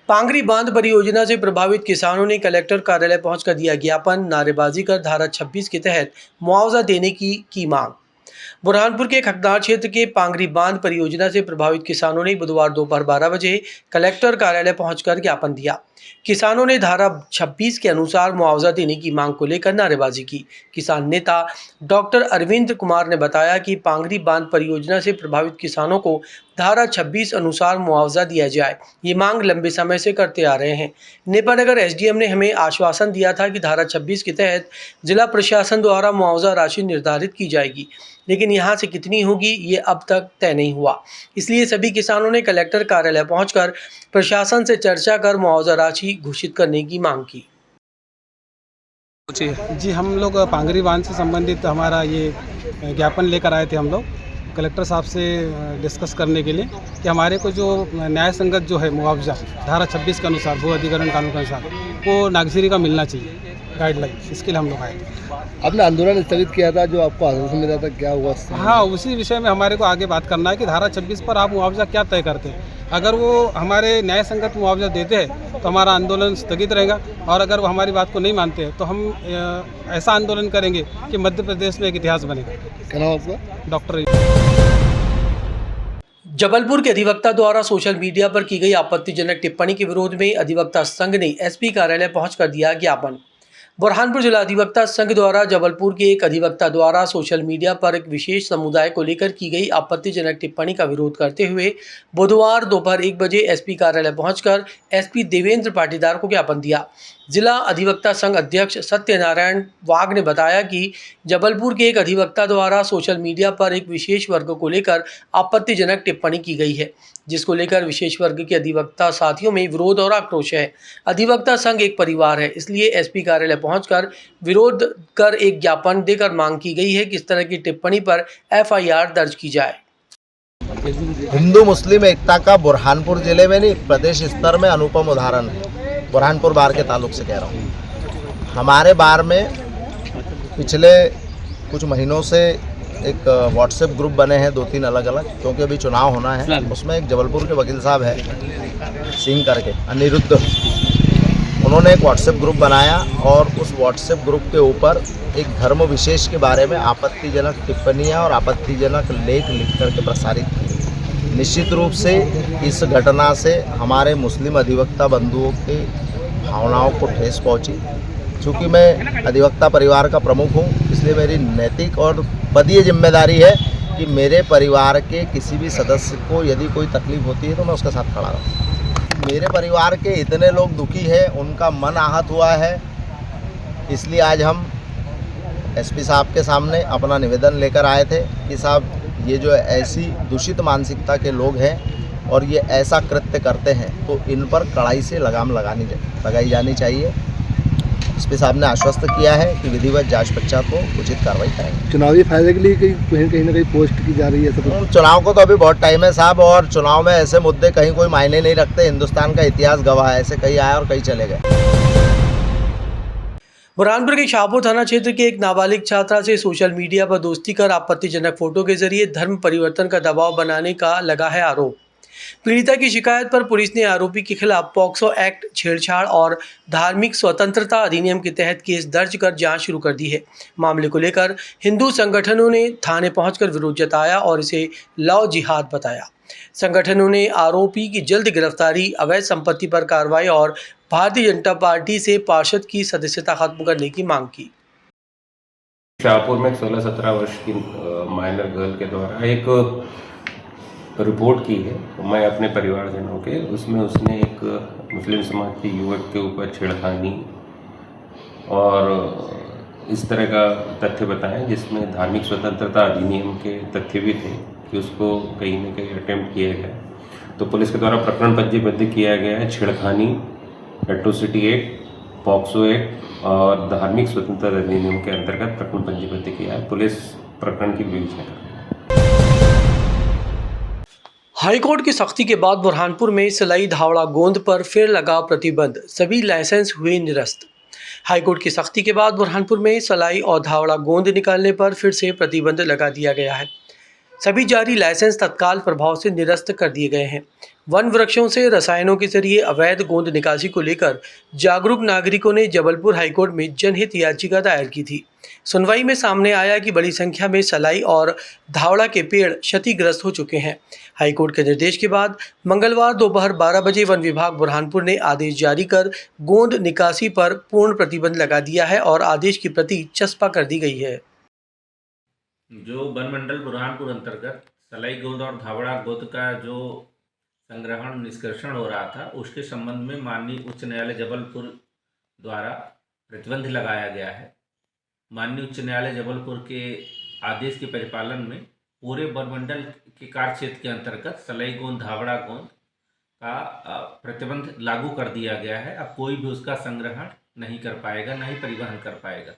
पांगरी बांध परियोजना से प्रभावित किसानों ने कलेक्टर कार्यालय पहुंचकर दिया ज्ञापन। नारेबाजी कर धारा 26 के तहत मुआवजा देने की मांग। बुरहानपुर के खकनार क्षेत्र के पांगरी बांध परियोजना से प्रभावित किसानों ने बुधवार दोपहर 12 बजे कलेक्टर कार्यालय पहुंचकर ज्ञापन दिया। किसानों ने धारा 26 के अनुसार मुआवजा देने की मांग को लेकर नारेबाजी की। किसान नेता डॉक्टर अरविंद कुमार ने बताया कि पांगरी बांध परियोजना से प्रभावित किसानों को धारा 26 अनुसार मुआवजा दिया जाए, ये मांग लंबे समय से करते आ रहे हैं। नेपानगर एसडीएम ने हमें आश्वासन दिया था कि धारा 26 के तहत जिला प्रशासन द्वारा मुआवजा राशि निर्धारित की जाएगी, लेकिन यहाँ से कितनी होगी ये अब तक तय नहीं हुआ। इसलिए सभी किसानों ने कलेक्टर कार्यालय पहुंचकर प्रशासन से चर्चा कर मुआवजा राशि घोषित करने की मांग की। जी, हम लोग पांगरी बांध से संबंधित हमारा ये ज्ञापन लेकर आए थे हम लोग कलेक्टर साहब से डिस्कस करने के लिए कि हमारे को जो न्याय संगत जो है मुआवजा धारा 26 के अनुसार भू अधिग्रहण कानून के अनुसार वो नागजरी का मिलना चाहिए, गाइडलाइन। इसके लिए हम लोग आए थे। आपने आंदोलन स्थगित किया था, जो आपको आश्वासन मिला था, क्या हुआ? हाँ, उसी विषय में हमारे को आगे बात करना है कि धारा 26 पर आप मुआवजा क्या तय करते हैं। अगर वो हमारे न्याय संगत मुआवजा देते हैं तो हमारा आंदोलन स्थगित रहेगा, और अगर वो हमारी बात को नहीं मानते हैं तो हम ऐसा आंदोलन करेंगे कि मध्य प्रदेश में एक इतिहास बनेगा। क्या नाम आपका? डॉक्टर। जबलपुर के अधिवक्ता द्वारा सोशल मीडिया पर की गई आपत्तिजनक टिप्पणी के विरोध में अधिवक्ता संघ ने एसपी कार्यालय पहुंचकर दिया ज्ञापन। बुरहानपुर जिला अधिवक्ता संघ द्वारा जबलपुर के एक अधिवक्ता द्वारा सोशल मीडिया पर एक विशेष समुदाय को लेकर की गई आपत्तिजनक टिप्पणी का विरोध करते हुए बुधवार दोपहर 1 बजे एसपी कार्यालय पहुंचकर एसपी देवेंद्र पाटीदार को ज्ञापन दिया। जिला अधिवक्ता संघ अध्यक्ष सत्यनारायण वाघ ने बताया कि जबलपुर के एक अधिवक्ता द्वारा सोशल मीडिया पर एक विशेष वर्ग को लेकर आपत्तिजनक टिप्पणी की गई है, जिसको लेकर विशेष वर्ग के अधिवक्ता साथियों में विरोध और आक्रोश है। अधिवक्ता संघ एक परिवार है, इसलिए एसपी कार्यालय पहुंचकर विरोध कर एक ज्ञापन देकर मांग की गई है कि इस तरह की टिप्पणी पर एफआईआर दर्ज की जाए। हिंदू मुस्लिम एकता का बुरहानपुर जिले में नहीं, प्रदेश स्तर में अनुपम उदाहरण है। बुरहानपुर बार के ताल्लुक से कह रहा हूँ। हमारे बार में पिछले कुछ महीनों से एक व्हाट्सएप ग्रुप बने हैं, 2-3 अलग अलग, क्योंकि अभी चुनाव होना है। उसमें एक जबलपुर के वकील साहब है सिंह करके, अनिरुद्ध, उन्होंने एक व्हाट्सएप ग्रुप बनाया और उस व्हाट्सएप ग्रुप के ऊपर एक धर्म विशेष के बारे में आपत्तिजनक टिप्पणियाँ और आपत्तिजनक लेख लिख करके प्रसारित की। निश्चित रूप से इस घटना से हमारे मुस्लिम अधिवक्ता बंधुओं की भावनाओं को ठेस पहुंची। चूँकि मैं अधिवक्ता परिवार का प्रमुख हूं, इसलिए मेरी नैतिक और पदीय जिम्मेदारी है कि मेरे परिवार के किसी भी सदस्य को यदि कोई तकलीफ होती है तो मैं उसके साथ खड़ा रहूँ। मेरे परिवार के इतने लोग दुखी हैं, उनका मन आहत हुआ है, इसलिए आज हम एसपी साहब के सामने अपना निवेदन लेकर आए थे कि साहब, ये जो ऐसी दूषित मानसिकता के लोग हैं और ये ऐसा कृत्य करते हैं तो इन पर कड़ाई से लगाम लगाई जानी चाहिए। एसपी साहब ने आश्वस्त किया है कि विधिवत जांच पश्चात वो उचित कार्रवाई करेंगे। चुनावी फायदे के लिए कहीं ना कहीं पोस्ट की जा रही है सब। चुनाव को तो अभी बहुत टाइम है साहब, और चुनाव में ऐसे मुद्दे कहीं कोई मायने नहीं रखते। हिंदुस्तान का इतिहास गवाह है, ऐसे कई आए और कई चले गए। बुरहानपुर के शाहपुर थाना क्षेत्र के एक नाबालिग छात्रा से सोशल मीडिया पर दोस्ती कर आपत्तिजनक फोटो के जरिए धर्म परिवर्तन का दबाव बनाने का लगा है आरोप। पीड़िता की शिकायत पर पुलिस ने आरोपी के खिलाफ पॉक्सो एक्ट, छेड़छाड़ और धार्मिक स्वतंत्रता अधिनियम के तहत केस दर्ज कर जांच शुरू कर दी है। मामले को लेकर हिंदू संगठनों ने थाने पहुंचकर विरोध जताया और इसे लव जिहाद बताया। संगठनों ने आरोपी की जल्द गिरफ्तारी, अवैध संपत्ति पर कार्रवाई और भारतीय जनता पार्टी से पार्षद की सदस्यता खत्म करने की मांग की। शाहपुर में 16-17 वर्ष की माइनर गर्ल के द्वारा एक रिपोर्ट की है, मैं अपने परिवारजनों के, उसमें उसने एक मुस्लिम समाज के युवक के ऊपर छेड़खानी और इस तरह का तथ्य बताएं, जिसमें धार्मिक स्वतंत्रता अधिनियम के तथ्य भी थे कि उसको कहीं न कहीं अटेम्प्ट किया गया। तो पुलिस के द्वारा प्रकरण पंजीबद्ध किया गया है। छेड़खानी, एट्रोसिटी एक्ट, पॉक्सो एक्ट और धार्मिक स्वतंत्रता अधिनियम के अंतर्गत प्रकरण पंजीबद्ध किया है। पुलिस प्रकरण की विवेचना कर रही है। हाईकोर्ट की सख्ती के बाद बुरहानपुर में सिलाई धावड़ा गोंद पर फिर लगा प्रतिबंध, सभी लाइसेंस हुए निरस्त। हाईकोर्ट की सख्ती के बाद बुरहानपुर में सिलाई और धावड़ा गोंद निकालने पर फिर से प्रतिबंध लगा दिया गया है। सभी जारी लाइसेंस तत्काल प्रभाव से निरस्त कर दिए गए हैं। वन वृक्षों से रसायनों के जरिए अवैध गोंद निकासी को लेकर जागरूक नागरिकों ने जबलपुर हाईकोर्ट में जनहित याचिका दायर की थी। सुनवाई में सामने आया कि बड़ी संख्या में सलाई और धावड़ा के पेड़ क्षतिग्रस्त हो चुके हैं। हाईकोर्ट के निर्देश के बाद मंगलवार दोपहर 12 बजे वन विभाग बुरहानपुर ने आदेश जारी कर गोंद निकासी पर पूर्ण प्रतिबंध लगा दिया है और आदेश की प्रति चस्पा कर दी गई है। जो वन मंडल बुरहानपुर अंतर्गत सलाई गोंद और धावड़ा गोंद का जो संग्रहण निष्कर्षण हो रहा था, उसके संबंध में माननीय उच्च न्यायालय जबलपुर द्वारा प्रतिबंध लगाया गया है। माननीय उच्च न्यायालय जबलपुर के आदेश के परिपालन में पूरे वन मंडल के कार्य क्षेत्र के अंतर्गत सलाई गोंद धावड़ा गोंद का प्रतिबंध लागू कर दिया गया है। अब कोई भी उसका संग्रहण नहीं कर पाएगा, न ही परिवहन कर पाएगा।